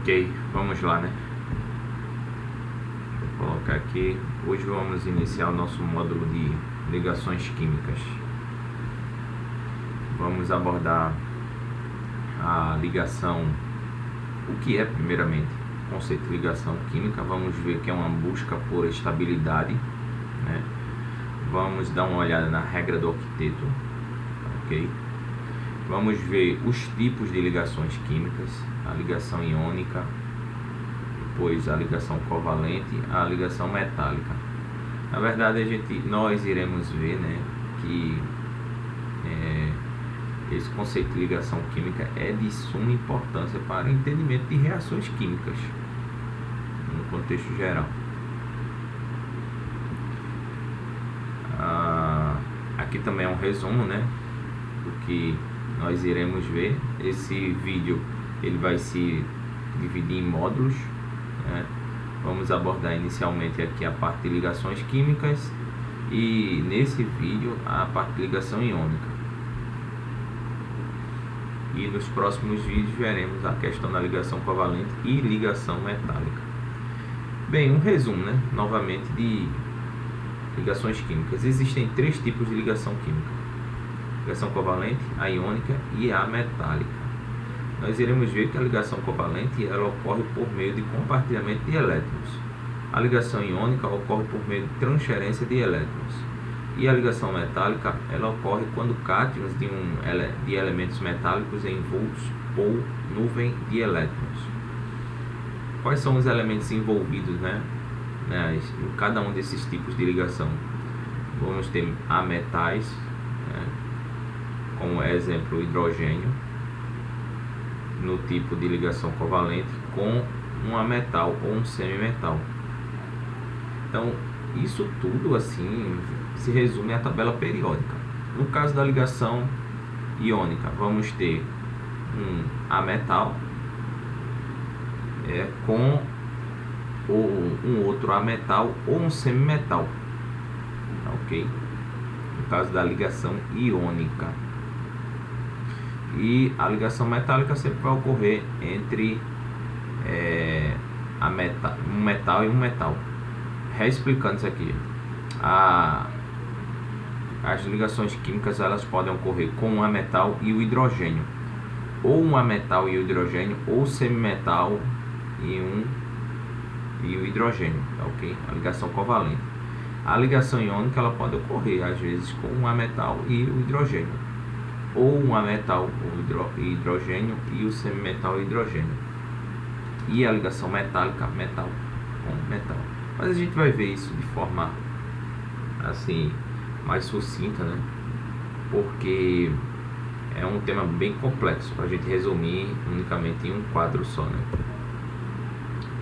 Ok, vamos lá, né? Vou colocar aqui. Hoje vamos iniciar o nosso módulo de ligações químicas. Vamos abordar a ligação, o que é primeiramente o conceito de ligação química. Vamos ver que é uma busca por estabilidade, né? Vamos dar uma olhada na regra do octeto, ok? Vamos ver os tipos de ligações químicas, a ligação iônica, depois a ligação covalente, a ligação metálica. Na verdade, nós iremos ver, né, que esse conceito de ligação química é de suma importância para o entendimento de reações químicas no contexto geral. Aqui também é um resumo, né, do que nós iremos ver. Esse vídeo ele vai se dividir em módulos, né? Vamos abordar inicialmente aqui a parte de ligações químicas e nesse vídeo a parte de ligação iônica. E nos próximos vídeos veremos a questão da ligação covalente e ligação metálica. Bem, um resumo, né, novamente, de ligações químicas. Existem três tipos de ligação química: ligação covalente, a iônica e a metálica. Nós iremos ver que a ligação covalente ela ocorre por meio de compartilhamento de elétrons. A ligação iônica ocorre por meio de transferência de elétrons. E a ligação metálica ela ocorre quando cátions de elementos metálicos envoltos ou nuvem de elétrons. Quais são os elementos envolvidos, né, em cada um desses tipos de ligação? Vamos ter ametais, né, como exemplo o hidrogênio, no tipo de ligação covalente, com um ametal ou um semimetal. Então, isso tudo assim se resume à tabela periódica. No caso da ligação iônica, vamos ter um ametal com um outro ametal ou um semimetal, ok? No caso da ligação iônica. E a ligação metálica sempre vai ocorrer entre um metal e um metal. Reexplicando isso aqui, as ligações químicas elas podem ocorrer com um ametal e o hidrogênio, ou um ametal e o hidrogênio, ou semimetal e o hidrogênio, tá, ok? A ligação covalente. A ligação iônica ela pode ocorrer às vezes com um ametal e o hidrogênio, ou um ametal e hidrogênio e o semimetal e hidrogênio. E a ligação metálica, metal com metal. Mas a gente vai ver isso de forma assim mais sucinta, né? Porque é um tema bem complexo para a gente resumir unicamente em um quadro só, né?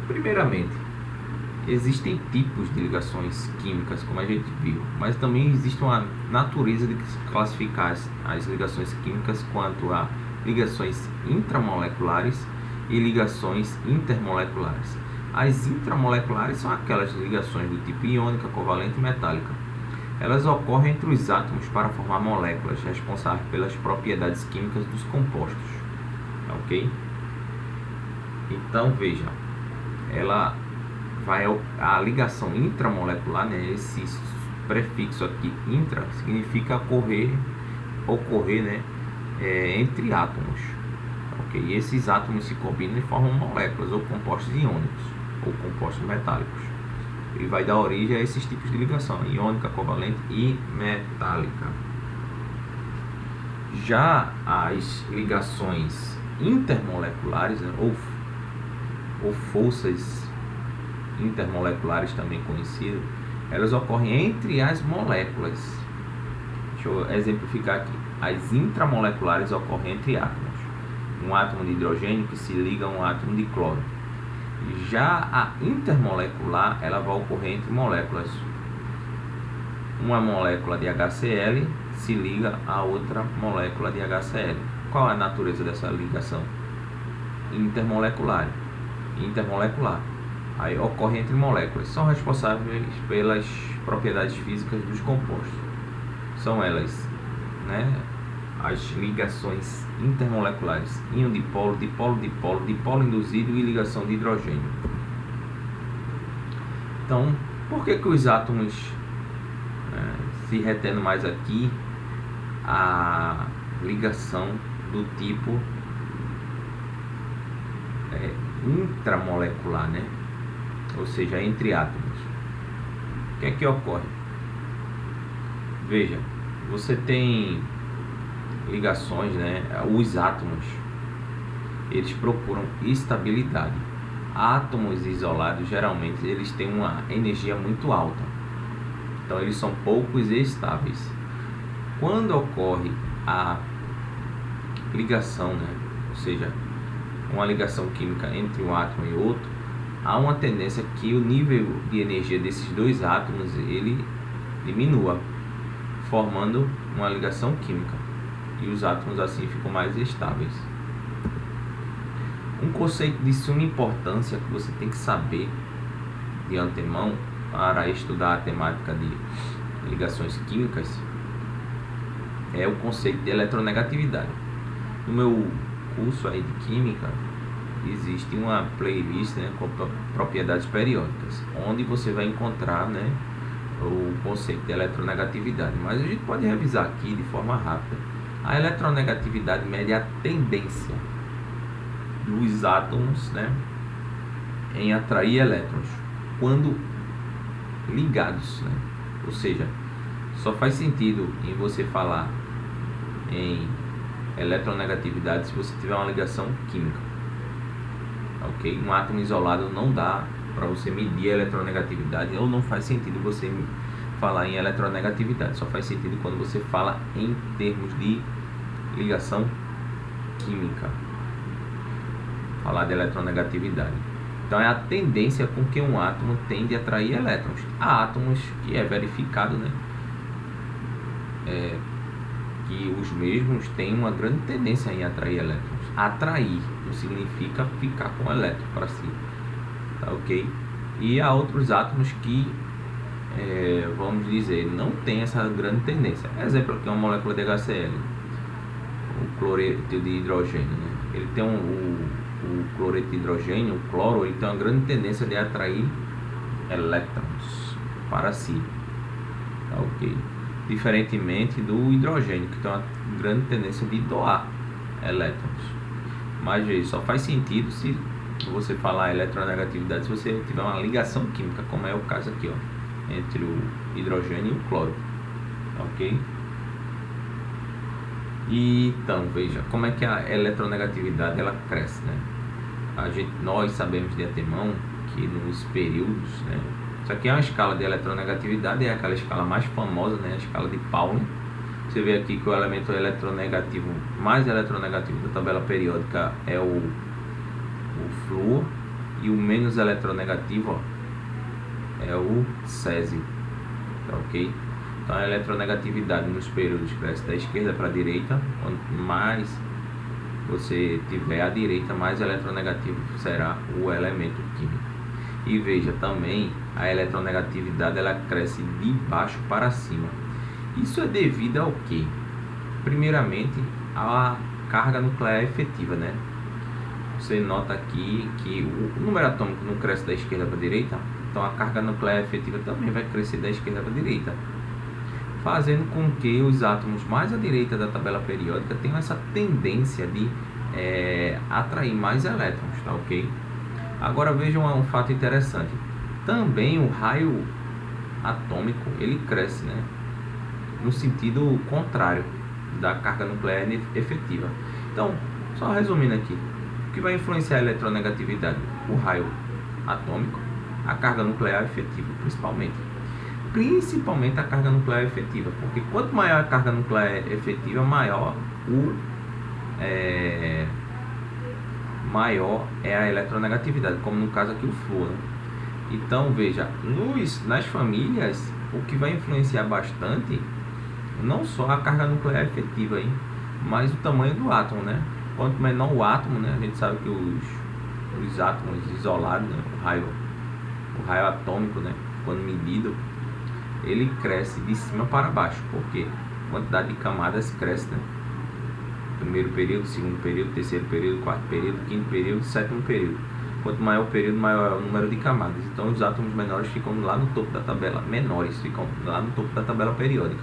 Primeiramente, existem tipos de ligações químicas, como a gente viu, mas também existe uma natureza de classificar as ligações químicas quanto a ligações intramoleculares e ligações intermoleculares. As intramoleculares são aquelas ligações do tipo iônica, covalente e metálica. Elas ocorrem entre os átomos para formar moléculas responsáveis pelas propriedades químicas dos compostos, ok? Então veja, a ligação intramolecular, né, esse prefixo aqui intra significa ocorrer, né, entre átomos, ok? E esses átomos se combinam e formam moléculas ou compostos iônicos ou compostos metálicos. Ele vai dar origem a esses tipos de ligação: iônica, covalente e metálica. Já as ligações intermoleculares, né, ou forças intermoleculares, também conhecidas, elas ocorrem entre as moléculas. Deixa eu exemplificar aqui. As intramoleculares ocorrem entre átomos. Um átomo de hidrogênio que se liga a um átomo de cloro. Já a intermolecular ela vai ocorrer entre moléculas. Uma molécula de HCl se liga a outra molécula de HCl. Qual é a natureza dessa ligação? Intermolecular. Aí ocorre entre moléculas. São responsáveis pelas propriedades físicas dos compostos. São elas, né, as ligações intermoleculares, íon dipolo, dipolo, dipolo, dipolo induzido e ligação de hidrogênio. Então, por que os átomos se retendo mais aqui a ligação do tipo intramolecular, né? Ou seja, entre átomos? O que ocorre? Veja, você tem ligações, né? Os átomos, eles procuram estabilidade. Átomos isolados, geralmente, eles têm uma energia muito alta. Então, eles são poucos estáveis. Quando ocorre a ligação, né? Ou seja, uma ligação química entre um átomo e outro, há uma tendência que o nível de energia desses dois átomos ele diminua, formando uma ligação química, e os átomos assim ficam mais estáveis. Um conceito de suma importância que você tem que saber de antemão para estudar a temática de ligações químicas é o conceito de eletronegatividade. No meu curso aí de química existe uma playlist, né, com propriedades periódicas, onde você vai encontrar, né, o conceito de eletronegatividade. Mas a gente pode revisar aqui de forma rápida. A eletronegatividade mede a tendência dos átomos, né, em atrair elétrons quando ligados, né? Ou seja, só faz sentido em você falar em eletronegatividade se você tiver uma ligação química, ok? Um átomo isolado não dá para você medir a eletronegatividade, ou não faz sentido você falar em eletronegatividade, só faz sentido quando você fala em termos de ligação química, falar de eletronegatividade. Então é a tendência com que um átomo tende a atrair elétrons. Há átomos que é verificado, né, que os mesmos têm uma grande tendência em atrair elétrons. Atrair não significa ficar com o elétron para si, tá, ok? E há outros átomos que, vamos dizer, não tem essa grande tendência. Exemplo aqui é uma molécula de HCl, o cloreto de hidrogênio, né? Ele tem o cloreto de hidrogênio, o cloro, ele tem uma grande tendência de atrair elétrons para si, tá, ok? Diferentemente do hidrogênio, que tem uma grande tendência de doar elétrons. Mas isso só faz sentido se você falar eletronegatividade se você tiver uma ligação química, como é o caso aqui, ó, entre o hidrogênio e o cloro, ok? E então, veja, como é que a eletronegatividade ela cresce, né? Nós sabemos de antemão que nos períodos, né? Isso aqui é uma escala de eletronegatividade, é aquela escala mais famosa, né? A escala de Pauling. Você vê aqui que o elemento eletronegativo mais eletronegativo da tabela periódica é o flúor, e o menos eletronegativo, ó, é o césio, tá, ok? Então a eletronegatividade nos períodos cresce da esquerda para a direita. Quanto mais você tiver à direita, mais eletronegativo será o elemento químico. E veja também, a eletronegatividade ela cresce de baixo para cima. Isso é devido ao quê? Primeiramente, a carga nuclear efetiva, né? Você nota aqui que o número atômico não cresce da esquerda para a direita, então a carga nuclear efetiva também vai crescer da esquerda para a direita, fazendo com que os átomos mais à direita da tabela periódica tenham essa tendência de atrair mais elétrons, tá, ok? Agora vejam um fato interessante. Também o raio atômico ele cresce, né, no sentido contrário da carga nuclear efetiva. Então, só resumindo aqui, o que vai influenciar a eletronegatividade? O raio atômico, a carga nuclear efetiva, principalmente a carga nuclear efetiva, porque quanto maior a carga nuclear efetiva, maior é a eletronegatividade, como no caso aqui o flúor, né? Então veja, nas famílias o que vai influenciar bastante não só a carga nuclear efetiva, hein, mas o tamanho do átomo, né? Quanto menor o átomo, né, a gente sabe que os átomos isolados, né, o raio atômico, né, quando medido, ele cresce de cima para baixo, porque a quantidade de camadas cresce, né? primeiro período, segundo período, terceiro período, quarto período, quinto período, sétimo período. Quanto maior o período, maior é o número de camadas. Então os átomos menores ficam lá no topo da tabela, menores ficam lá no topo da tabela periódica.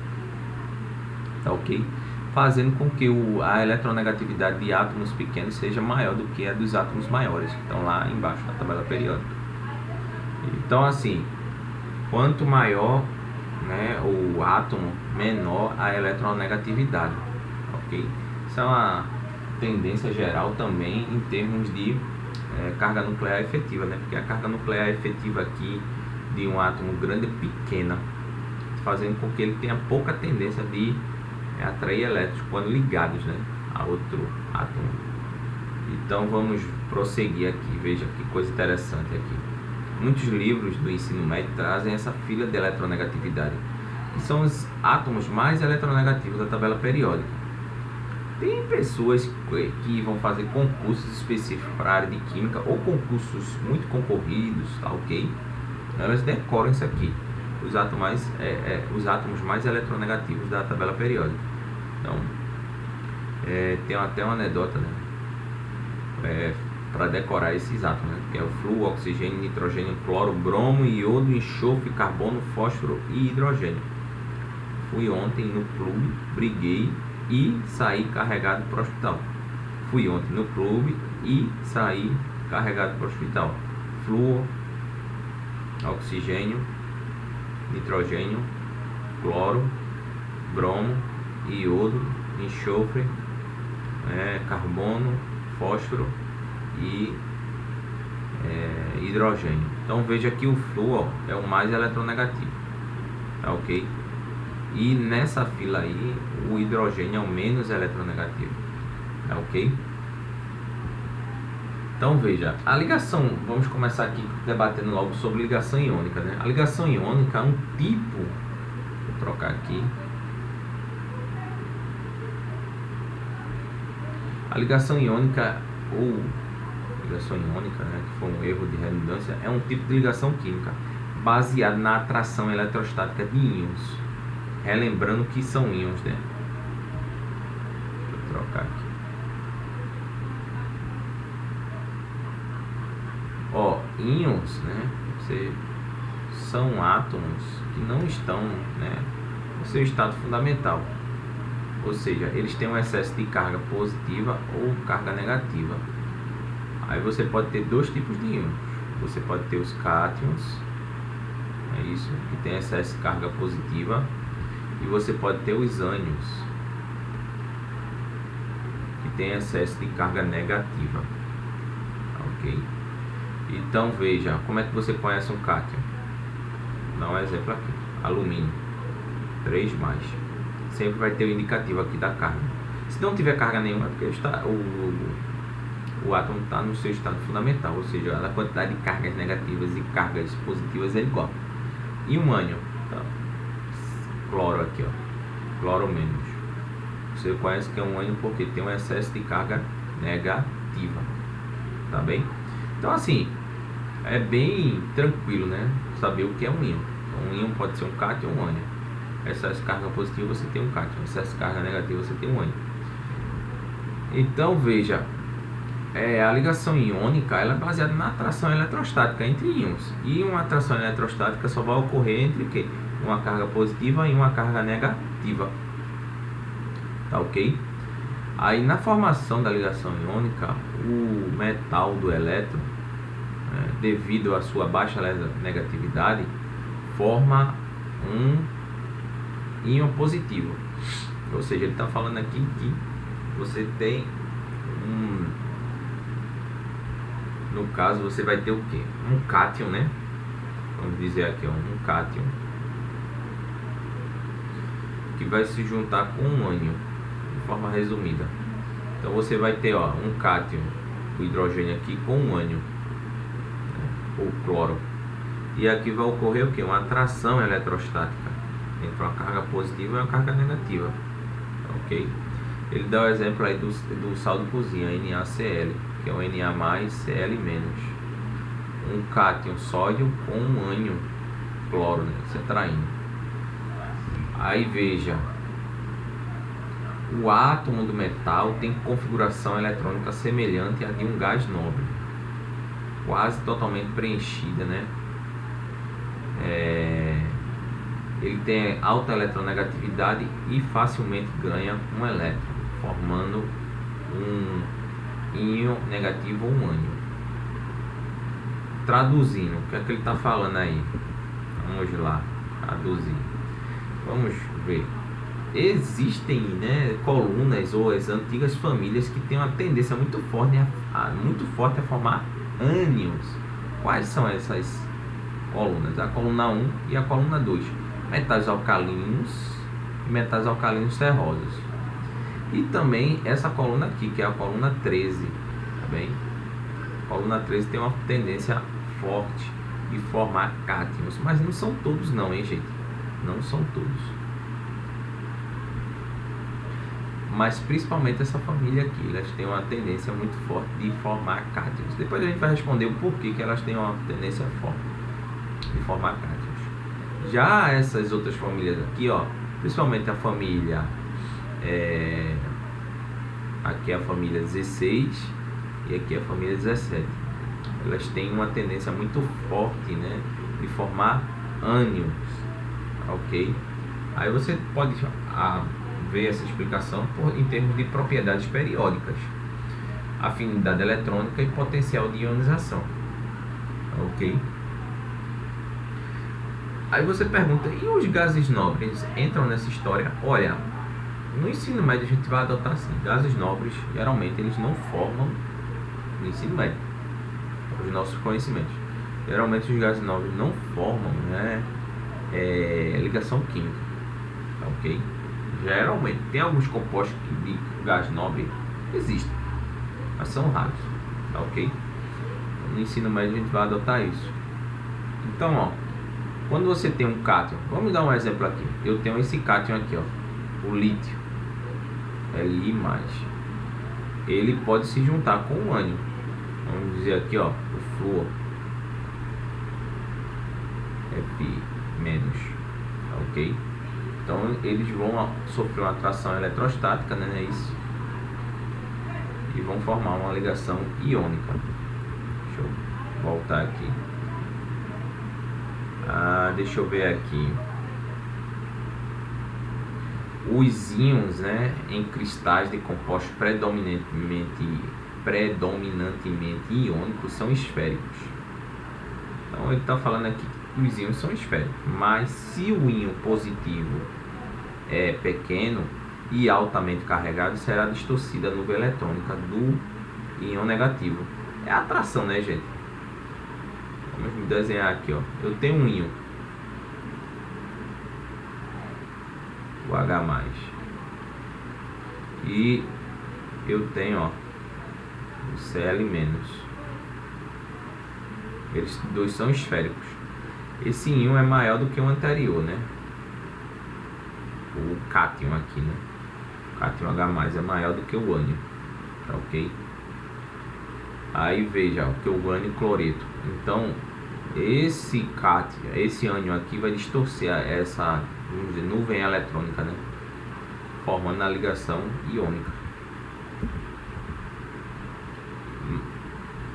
Tá ok? Fazendo com que a eletronegatividade de átomos pequenos seja maior do que a dos átomos maiores, que estão lá embaixo da tabela periódica. Então assim, quanto maior, né, o átomo, menor a eletronegatividade, ok? Isso é uma tendência geral também em termos de carga nuclear efetiva, né? Porque a carga nuclear efetiva aqui de um átomo grande é pequena, fazendo com que ele tenha pouca tendência de atrair elétrons quando ligados, né, a outro átomo. Então vamos prosseguir aqui, veja que coisa interessante aqui. Muitos livros do ensino médio trazem essa fila de eletronegatividade, que são os átomos mais eletronegativos da tabela periódica. Tem pessoas que vão fazer concursos específicos para a área de química ou concursos muito concorridos, tá ok? Elas decoram isso aqui, os átomos mais eletronegativos da tabela periódica. Então, tem até uma anedota, né? Para decorar esses átomos, né? Que é o flúor, oxigênio, nitrogênio, cloro, bromo, iodo, enxofre, carbono, fósforo e hidrogênio. Fui ontem no clube, briguei e saí carregado para o hospital. Fui ontem no clube e saí carregado para o hospital. Flúor, oxigênio, nitrogênio, cloro, bromo, iodo, enxofre, carbono, fósforo e hidrogênio. Então veja que o flúor é o mais eletronegativo, tá ok? E nessa fila aí o hidrogênio é o menos eletronegativo, tá ok? Então veja, a ligação, vamos começar aqui debatendo logo sobre ligação iônica, né? A ligação iônica é um tipo, vou trocar aqui. A ligação iônica ou ligação iônica, né, que foi um erro de redundância, é um tipo de ligação química baseado na atração eletrostática de íons. Relembrando que são íons, né? Deixa eu trocar aqui. Ó, íons, né? São átomos que não estão, né, no seu estado fundamental. Ou seja, eles têm um excesso de carga positiva ou carga negativa. Aí você pode ter dois tipos de íons. Você pode ter os cátions, é isso, que tem excesso de carga positiva. E você pode ter os ânions, que tem excesso de carga negativa. Ok? Então veja, como é que você conhece um cátion? Vou dar um exemplo aqui. Alumínio 3+. Sempre vai ter o indicativo aqui da carga. Se não tiver carga nenhuma, é porque o átomo está no seu estado fundamental, ou seja, a quantidade de cargas negativas e cargas positivas é igual. E um ânion, tá? Cloro aqui, ó, cloro menos. Você conhece que é um ânion porque tem um excesso de carga negativa, tá bem? Então assim, é bem tranquilo, né, saber o que é um íon. Então, um íon pode ser um cátion ou um ânion. Excesso de carga positiva você tem um cátion, excesso de carga negativa você tem um ânion. Então veja, a ligação iônica ela é baseada na atração eletrostática entre íons. E uma atração eletrostática só vai ocorrer entre o quê? Uma carga positiva e uma carga negativa, tá ok? Aí na formação da ligação iônica, o metal do elétron, devido à sua baixa negatividade, forma um íon positivo. Ou seja, ele está falando aqui que você tem no caso você vai ter o que? Um cátion, né? Vamos dizer aqui, ó, um cátion que vai se juntar com um ânion, de forma resumida. Então você vai ter, ó, um cátion, o hidrogênio aqui com um ânion, né, ou cloro. E aqui vai ocorrer o que? Uma atração eletrostática entre uma carga positiva e uma carga negativa, ok? Ele dá o exemplo aí do sal de cozinha, NaCl, que é o Na+, Cl-. Um cátion sódio com um ânion cloro, né, você traindo. Aí veja, O átomo do metal tem configuração eletrônica semelhante à de um gás nobre, quase totalmente preenchida, né? Ele tem alta eletronegatividade e facilmente ganha um elétron, formando um íon negativo ou um ânion. Traduzindo, o que é que ele está falando aí? Vamos lá, traduzir. Vamos ver. Existem, né, colunas ou as antigas famílias que têm uma tendência muito forte a formar ânions. Quais são essas colunas? A coluna 1 e a coluna 2. Metais alcalinos e metais alcalinos terrosos. E também essa coluna aqui, que é a coluna 13. Tá bem? A coluna 13 tem uma tendência forte de formar cátions. Mas não são todos não, hein, gente? Não são todos. Mas principalmente essa família aqui, elas têm uma tendência muito forte de formar cátions. Depois a gente vai responder o porquê que elas têm uma tendência forte de formar cátions. Já essas outras famílias aqui, ó, principalmente a família, aqui é a família 16 e aqui é a família 17. Elas têm uma tendência muito forte, né, de formar ânions, ok? Aí você pode ver essa explicação em termos de propriedades periódicas, afinidade eletrônica e potencial de ionização, ok? Aí você pergunta, e os gases nobres entram nessa história? Olha, no ensino médio a gente vai adotar assim, gases nobres geralmente eles não formam no ensino médio, os nossos conhecimentos. Geralmente os gases nobres não formam, né, ligação química, ok? Geralmente, tem alguns compostos de gás nobre que existem, mas são raros, tá ok? No ensino médio a gente vai adotar isso. Então, ó, quando você tem um cátion, vamos dar um exemplo aqui. Eu tenho esse cátion aqui, ó, o lítio, Li+. Ele pode se juntar com o ânion. Vamos dizer aqui, ó, o flúor, F-, tá ok? Então eles vão sofrer uma atração eletrostática, né, é isso? E vão formar uma ligação iônica. Deixa eu voltar aqui. Deixa eu ver aqui. Os íons, né, em cristais de compostos predominantemente iônicos são esféricos. Então ele está falando aqui que os íons são esféricos, mas se o íon positivo é pequeno e altamente carregado, será distorcida a nuvem eletrônica do íon negativo. É a atração, né, gente? Vamos desenhar aqui, ó. Eu tenho um íon, o H+, e eu tenho, ó, o Cl-. Eles dois são esféricos. Esse íon é maior do que o anterior, né? O cátion aqui, né? O cátion H+ é maior do que o ânion, tá ok? Aí veja, ó, que o ânion cloreto. Então, esse cátion, esse ânion aqui vai distorcer essa, vamos dizer, nuvem eletrônica, né? Formando a ligação iônica.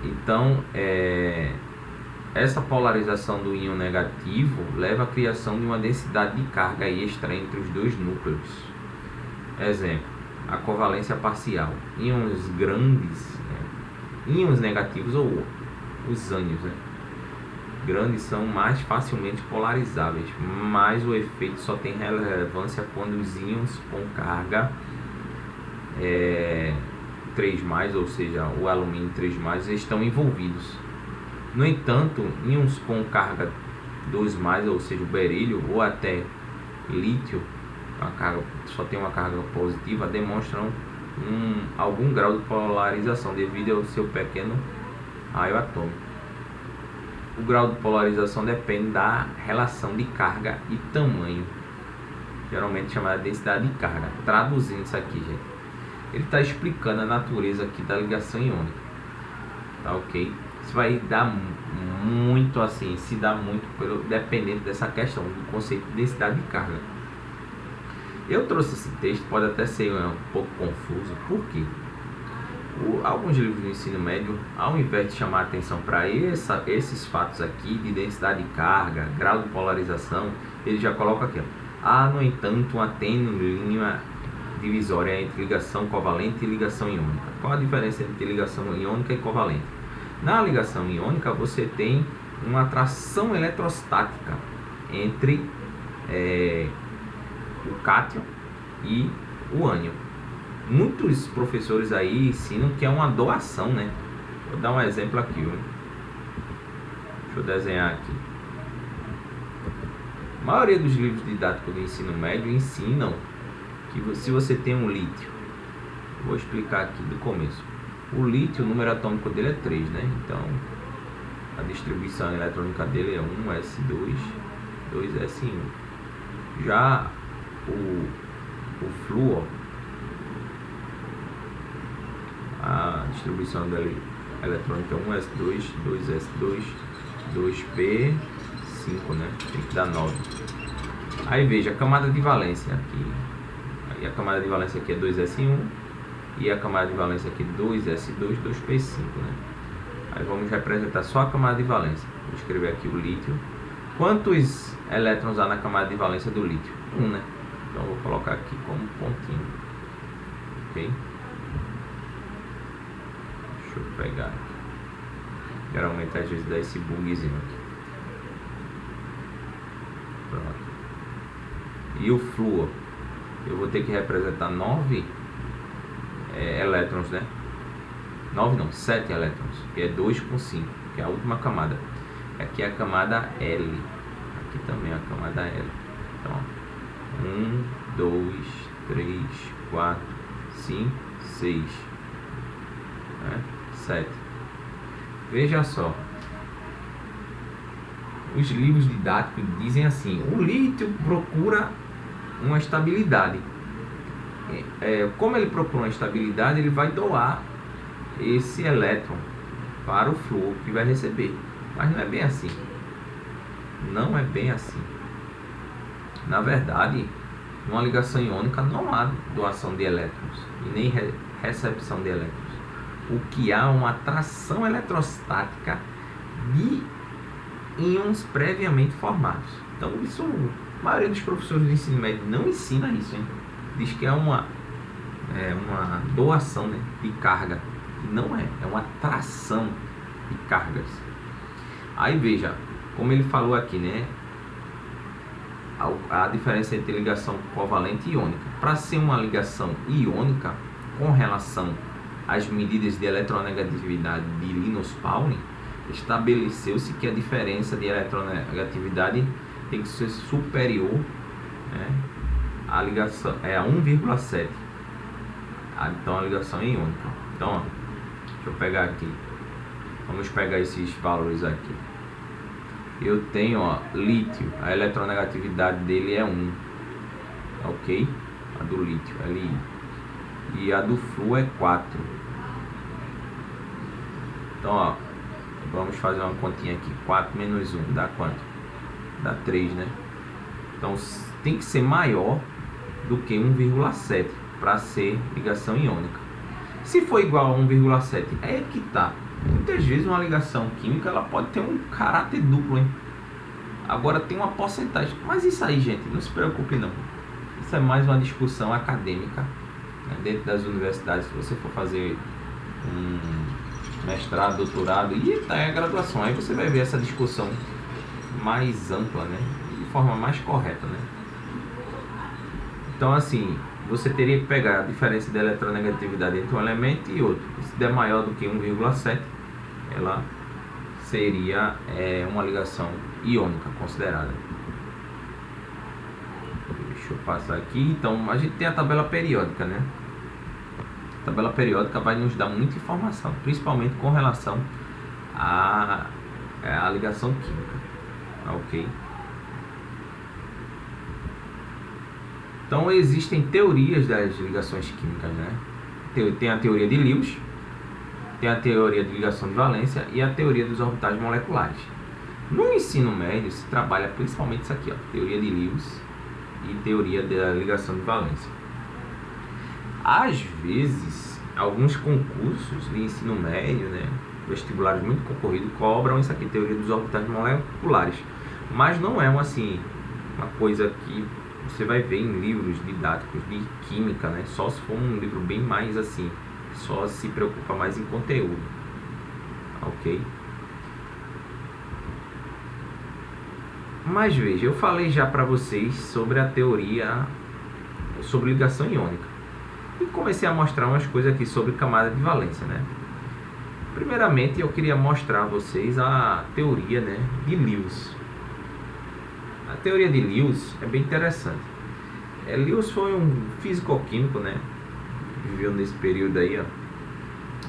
Então, essa polarização do íon negativo leva à criação de uma densidade de carga extra entre os dois núcleos. Exemplo, a covalência parcial. Íons grandes, né, íons negativos ou os ânions, né, grandes são mais facilmente polarizáveis, mas o efeito só tem relevância quando os íons com carga 3+, ou seja, o alumínio 3+, estão envolvidos. No entanto, íons com carga 2+, ou seja, o berílio ou até lítio, só tem uma carga positiva, demonstram algum grau de polarização devido ao seu pequeno raio atômico. O grau de polarização depende da relação de carga e tamanho, geralmente chamada densidade de carga. Traduzindo isso aqui, gente, ele está explicando a natureza aqui da ligação iônica, tá ok? Isso vai dar muito assim, dependendo dessa questão do conceito de densidade de carga. Eu trouxe esse texto, pode até ser um pouco confuso, por quê? Alguns livros do ensino médio, ao invés de chamar a atenção para esses fatos aqui, de densidade de carga, grau de polarização, ele já coloca aqui, há, no entanto, uma tênue linha divisória entre ligação covalente e ligação iônica. Qual a diferença entre ligação iônica e covalente? Na ligação iônica, você tem uma atração eletrostática entre o cátion e o ânion. Muitos professores aí ensinam que é uma doação, né? Vou dar um exemplo aqui, viu? Deixa eu desenhar aqui. A maioria dos livros didáticos do ensino médio ensinam que se você tem um lítio, vou explicar aqui do começo. O lítio, o número atômico dele é 3, né? Então, a distribuição eletrônica dele é 1s2, 2s1. Já o flúor, a distribuição dele eletrônica é 1s2, 2s2, 2p5, né? Tem que dar 9. Aí veja a camada de valência aqui. Aí a camada de valência aqui é 2s1 e a camada de valência aqui 2s2, 2p5, né? Aí vamos representar só a camada de valência. Vou escrever aqui o lítio. Quantos elétrons há na camada de valência do lítio? 1, né? Então vou colocar aqui como pontinho. Ok? Deixa eu pegar aqui. Geralmente às vezes dá esse bugzinho aqui. Pronto. E o flúor? Eu vou ter que representar 9 elétrons, né? 9 não, 7 elétrons, que é 2 com 5, que é a última camada. Aqui é a camada L. Aqui também é a camada L. Então, 1, 2, 3, 4, 5, 6, 7. Veja só. Os livros didáticos dizem assim: o lítio procura uma estabilidade. Como ele procura uma estabilidade, ele vai doar esse elétron para o flúor que vai receber. Mas não é bem assim. Não é bem assim. Na verdade, numa ligação iônica não há doação de elétrons e nem recepção de elétrons. O que há é uma atração eletrostática de íons previamente formados. Então, isso, a maioria dos professores do ensino médio não ensina isso, hein? Diz que é uma doação, né, de carga. Não é uma atração de cargas. Aí veja, como ele falou aqui, né, a diferença entre ligação covalente e iônica. Para ser uma ligação iônica, com relação às medidas de eletronegatividade de Linus Pauling, estabeleceu-se que a diferença de eletronegatividade tem que ser superior, né, à ligação, a 1,7. Então a ligação é iônica. Então, ó, deixa eu pegar aqui. Vamos pegar esses valores aqui. Eu tenho, ó, lítio, a eletronegatividade dele é 1, ok? A do lítio, Li. E a do flúor é 4. Então, ó, vamos fazer uma continha aqui. 4 menos 1 dá quanto? Dá 3, né? Então tem que ser maior do que 1,7 para ser ligação iônica. Se for igual a 1,7, é que tá. Muitas vezes uma ligação química ela pode ter um caráter duplo, hein? Agora tem uma porcentagem. Mas isso aí, gente, não se preocupe não. Isso é mais uma discussão acadêmica, né, dentro das universidades. Se você for fazer um mestrado, doutorado e até a graduação, aí você vai ver essa discussão mais ampla, né? De forma mais correta, né? Então, assim, você teria que pegar a diferença de eletronegatividade entre um elemento e outro. Se der maior do que 1,7, ela seria uma ligação iônica considerada. Deixa eu passar aqui. Então, a gente tem a tabela periódica, né? A tabela periódica vai nos dar muita informação, principalmente com relação à ligação química. Ok? Então, existem teorias das ligações químicas, né? Tem a teoria de Lewis, tem a teoria de ligação de valência e a teoria dos orbitais moleculares. No ensino médio se trabalha principalmente isso aqui, ó, teoria de Lewis e teoria da ligação de valência. Às vezes, alguns concursos de ensino médio, né, vestibulares muito concorridos, cobram isso aqui, teoria dos orbitais moleculares. Mas não é uma coisa que você vai ver em livros didáticos de química, né? Só se for um livro bem mais assim, só se preocupa mais em conteúdo, ok? Mas veja, eu falei já para vocês sobre a teoria sobre ligação iônica e comecei a mostrar umas coisas aqui sobre camada de valência, né? Primeiramente, eu queria mostrar a vocês a teoria, né, de Lewis. A teoria de Lewis é bem interessante. Lewis foi um físico-químico, né? Viveu nesse período aí, ó,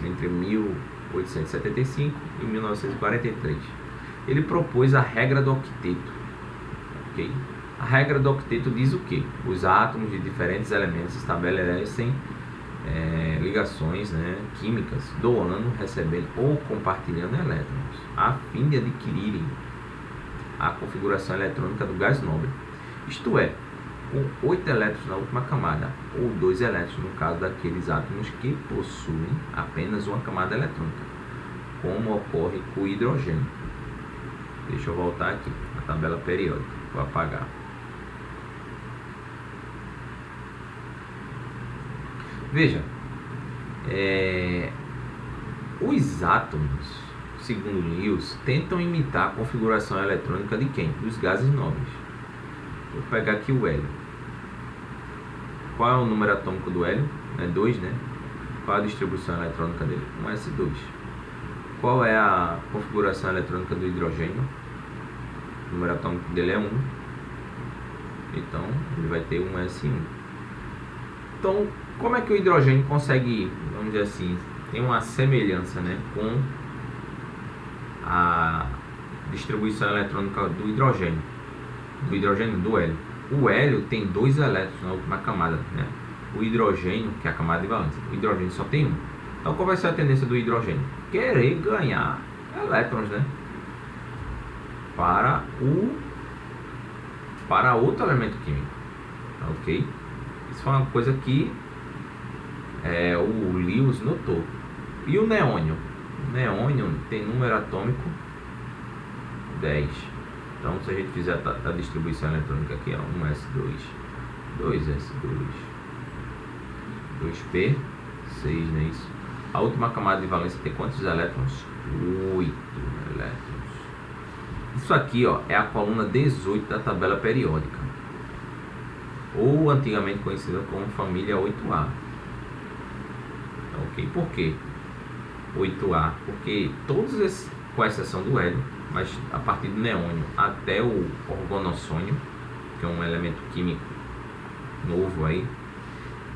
entre 1875 e 1943. Ele propôs a regra do octeto. Okay? A regra do octeto diz o quê? Os átomos de diferentes elementos estabelecem ligações, né, químicas, doando, recebendo ou compartilhando elétrons, a fim de adquirirem a configuração eletrônica do gás nobre. Isto é, com 8 elétrons na última camada, ou 2 elétrons no caso daqueles átomos que possuem apenas uma camada eletrônica, como ocorre com o hidrogênio. Deixa eu voltar aqui, a tabela periódica, vou apagar. Veja, os átomos, segundo Lewis, tentam imitar a configuração eletrônica de quem? Dos gases nobres. Vou pegar aqui o hélio. Qual é o número atômico do hélio? É 2, né? Qual a distribuição eletrônica dele? 1s2. Qual é a configuração eletrônica do hidrogênio? O número atômico dele é 1. Então, ele vai ter 1s1. Então, como é que o hidrogênio consegue, vamos dizer assim, tem uma semelhança, né, com a distribuição eletrônica do hidrogênio, do hélio. O hélio tem 2 elétrons na última camada, né? O hidrogênio, que é a camada de valência, o hidrogênio só tem 1. Então, qual vai ser a tendência do hidrogênio? Querer ganhar elétrons, né, para outro elemento químico, ok? Isso foi uma coisa que o Lewis notou. E o neônio? O neônio tem número atômico 10. Então, se a gente fizer a distribuição eletrônica aqui, 1s2, 2s2, 2p, 6, não é isso? A última camada de valência tem quantos elétrons? 8 elétrons. Isso aqui, ó, é a coluna 18 da tabela periódica, ou antigamente conhecida como família 8A. Ok? Por quê 8A? Porque todos esses, com exceção do hélio, mas a partir do neônio até o organossônio, que é um elemento químico novo aí,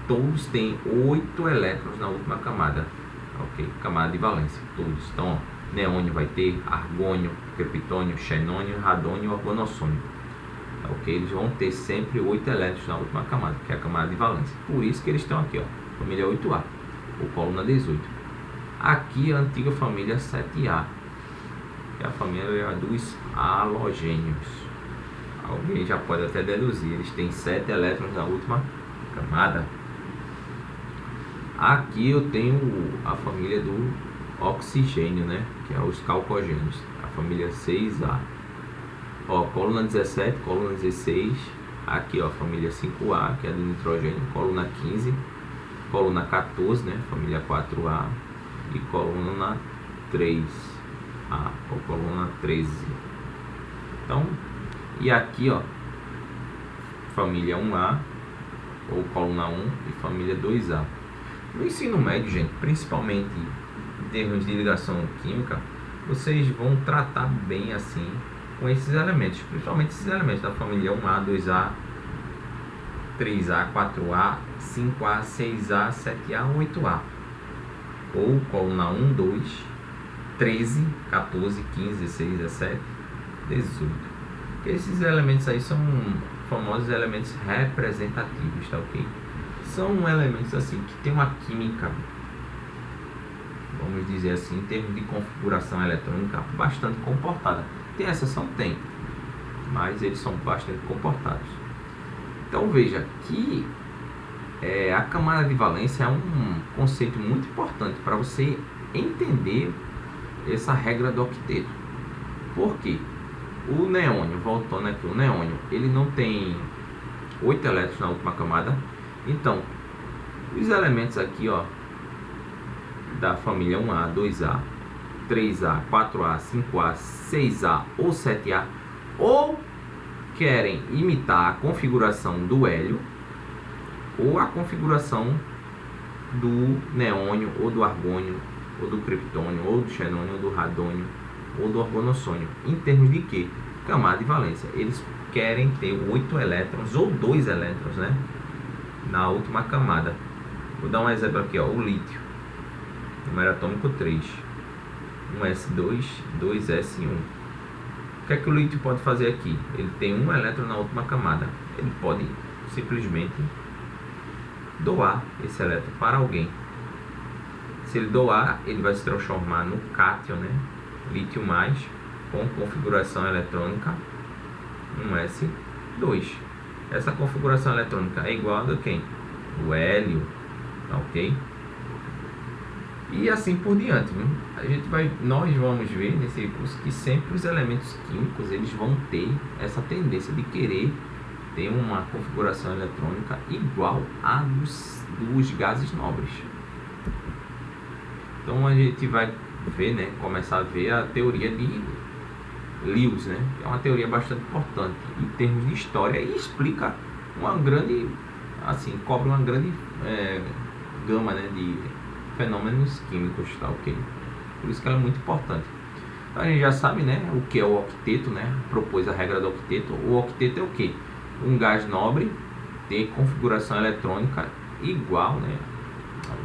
todos têm 8 elétrons na última camada, ok? Camada de valência, todos. Então, ó, neônio vai ter argônio, criptônio, xenônio, radônio e organossônio. Ok? Eles vão ter sempre 8 elétrons na última camada, que é a camada de valência. Por isso que eles estão aqui, ó, família 8A, ou coluna 18. Aqui a antiga família 7A, que é a família dos halogênios. Alguém já pode até deduzir, eles têm 7 elétrons na última camada. Aqui eu tenho a família do oxigênio, né, que é os calcogênios, a família 6A. Ó, coluna 17, coluna 16, aqui ó, família 5A, que é do nitrogênio, coluna 15, coluna 14, né, família 4A, e coluna 3A, ou coluna 13. Então, e aqui ó, família 1A, ou coluna 1, e família 2A. No ensino médio, gente, principalmente em termos de ligação química, vocês vão tratar bem assim com esses elementos, principalmente esses elementos da família 1A, 2A, 3A, 4A, 5A, 6A, 7A, 8A, ou coluna 1, 2, 13, 14, 15, 16, 17, 18. Esses elementos aí são famosos elementos representativos, tá ok? São elementos assim que tem uma química, vamos dizer assim, em termos de configuração eletrônica bastante comportada. Tem exceção? Tem, mas eles são bastante comportados. Então veja que a camada de valência é um conceito muito importante para você entender essa regra do octeto. Por quê? O neônio, voltando aqui, o neônio, ele não tem 8 elétrons na última camada. Então, os elementos aqui, ó, da família 1A, 2A, 3A, 4A, 5A, 6A ou 7A, ou querem imitar a configuração do hélio ou a configuração do neônio, ou do argônio, ou do criptônio, ou do xenônio, ou do radônio, ou do organossônio. Em termos de quê? Camada de valência. Eles querem ter 8 elétrons ou 2 elétrons, né, na última camada. Vou dar um exemplo aqui, ó, o lítio, número atômico 3, 1s2, 2s1. O que é que o lítio pode fazer aqui? Ele tem um elétron na última camada. Ele pode simplesmente doar esse elétron para alguém. Se ele doar, ele vai se transformar no cátion, né? Lítio mais, com configuração eletrônica 1s2. Essa configuração eletrônica é igual a de quem? O hélio, tá ok? E assim por diante, viu? Nós vamos ver nesse curso que sempre os elementos químicos eles vão ter essa tendência de querer ter uma configuração eletrônica igual a dos gases nobres. Então a gente vai ver, né, começar a ver a teoria de Lewis, né? É uma teoria bastante importante em termos de história e explica uma grande, assim, cobre uma grande gama, né, de fenômenos químicos, tá ok? Por isso que ela é muito importante. Então, a gente já sabe, né, o que é o octeto, né? Propôs a regra do octeto. O octeto é o que? Um gás nobre tem configuração eletrônica igual, né?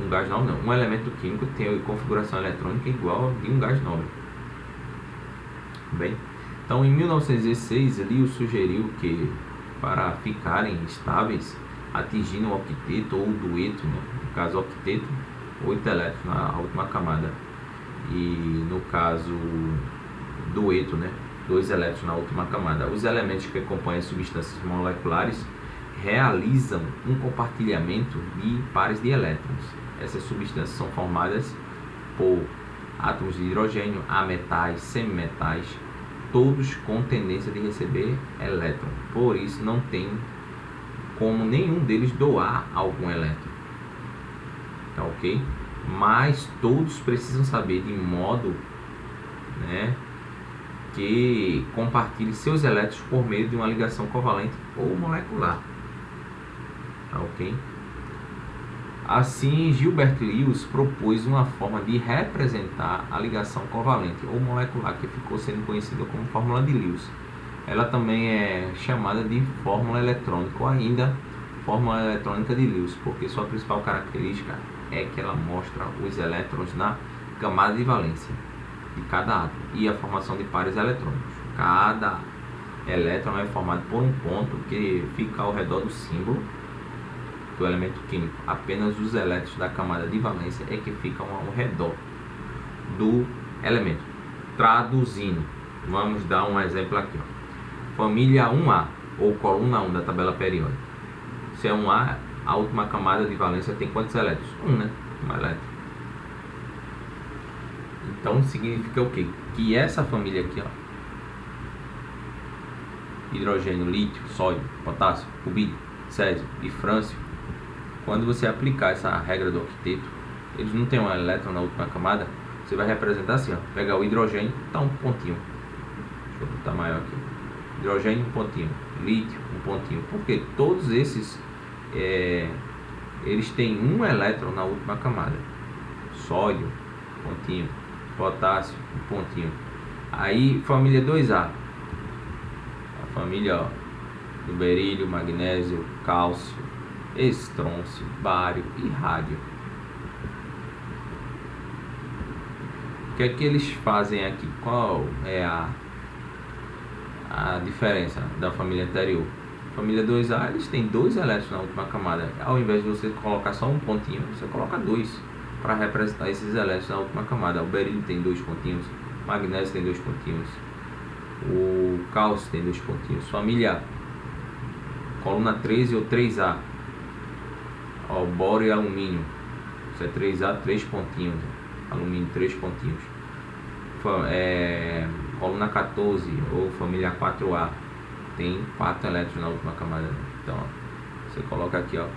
Um gás nobre não, um elemento químico tem configuração eletrônica igual de um gás nobre. Bem, então em 1916 Lewis sugeriu que para ficarem estáveis, atingindo o octeto ou o dueto, né? No caso octeto, 8 elétrons na última camada, e no caso dueto, né, 2 elétrons na última camada. Os elementos que compõem as substâncias moleculares realizam um compartilhamento de pares de elétrons. Essas substâncias são formadas por átomos de hidrogênio, ametais, semimetais, todos com tendência de receber elétron. Por isso não tem como nenhum deles doar algum elétron. Tá ok? Mas todos precisam saber de modo, né, que compartilhe seus elétrons por meio de uma ligação covalente ou molecular. Tá ok? Assim, Gilbert Lewis propôs uma forma de representar a ligação covalente ou molecular, que ficou sendo conhecida como fórmula de Lewis. Ela também é chamada de fórmula eletrônica ou ainda fórmula eletrônica de Lewis, porque sua principal característica é que ela mostra os elétrons na camada de valência de cada átomo e a formação de pares eletrônicos. Cada elétron é formado por um ponto que fica ao redor do símbolo do elemento químico. Apenas os elétrons da camada de valência é que ficam ao redor do elemento. Traduzindo, vamos dar um exemplo aqui, ó. Família 1A ou coluna 1 da tabela periódica. Se é 1A, a última camada de valência tem quantos elétrons? 1, né? 1 elétron. Então significa o quê? Que essa família aqui, ó, hidrogênio, lítio, sódio, potássio, rubídio, césio e frâncio, quando você aplicar essa regra do octeto, eles não têm um elétron na última camada, você vai representar assim, ó, pegar o hidrogênio, tá um pontinho, deixa eu botar maior aqui, hidrogênio um pontinho, lítio um pontinho, porque todos esses eles têm um elétron na última camada, sódio, pontinho, potássio, um pontinho. Aí família 2A, a família, ó, do berílio, magnésio, cálcio, estrôncio, bário e rádio. O que é que eles fazem aqui? Qual é a diferença da família anterior? Família 2A, eles têm 2 elétrons na última camada. Ao invés de você colocar só um pontinho, você coloca 2 para representar esses elétrons na última camada. O berílio tem 2 pontinhos, o magnésio tem 2 pontinhos, o cálcio tem 2 pontinhos. Família coluna 13 ou 3A. Ó, boro e alumínio. Isso é 3A, 3 pontinhos. Alumínio, 3 pontinhos. Coluna 14 ou família 4A. Tem 4 elétrons na última camada. Então, ó, você coloca aqui, ó,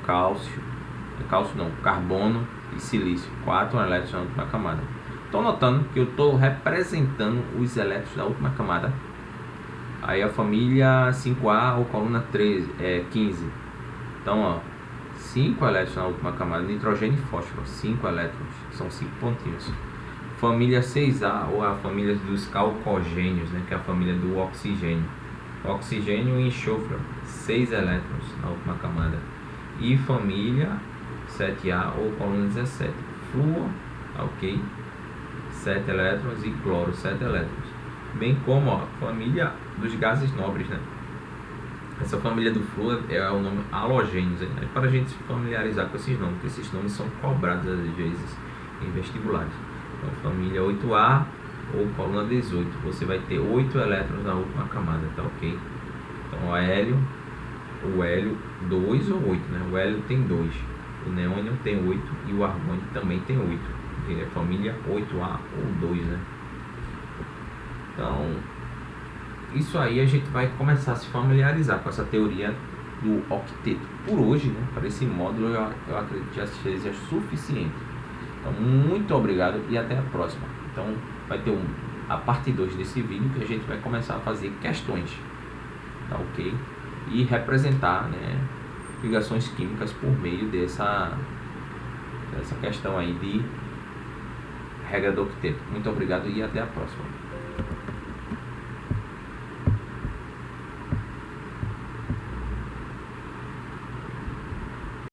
carbono e silício. 4 elétrons na última camada. Estou notando que eu estou representando os elétrons da última camada. Aí a família 5A ou coluna 15. Então, ó, 5 elétrons na última camada, nitrogênio e fósforo, 5 elétrons, são 5 pontinhos. Família 6A ou a família dos calcogênios, né, que é a família do oxigênio. Oxigênio e enxofre, 6 elétrons na última camada. E família 7A ou coluna 17, flúor, ok, 7 elétrons e cloro, 7 elétrons. Bem como a família dos gases nobres, né? Essa família do flúor é o nome halogênios, né? É para a gente se familiarizar com esses nomes, porque esses nomes são cobrados às vezes em vestibulares. Então, família 8A ou coluna 18, você vai ter 8 elétrons na última camada, tá ok? Então, o hélio 2 ou 8, né? O hélio tem 2, o neônio tem 8 e o argônio também tem 8. Ele é família 8A ou 2, né? Então, isso aí a gente vai começar a se familiarizar com essa teoria do octeto. Por hoje, né, para esse módulo, eu acredito que já seja suficiente. Então, muito obrigado e até a próxima. Então, vai ter a parte 2 desse vídeo, que a gente vai começar a fazer questões, tá ok? E representar, né, ligações químicas por meio dessa questão aí de regra do octeto. Muito obrigado e até a próxima.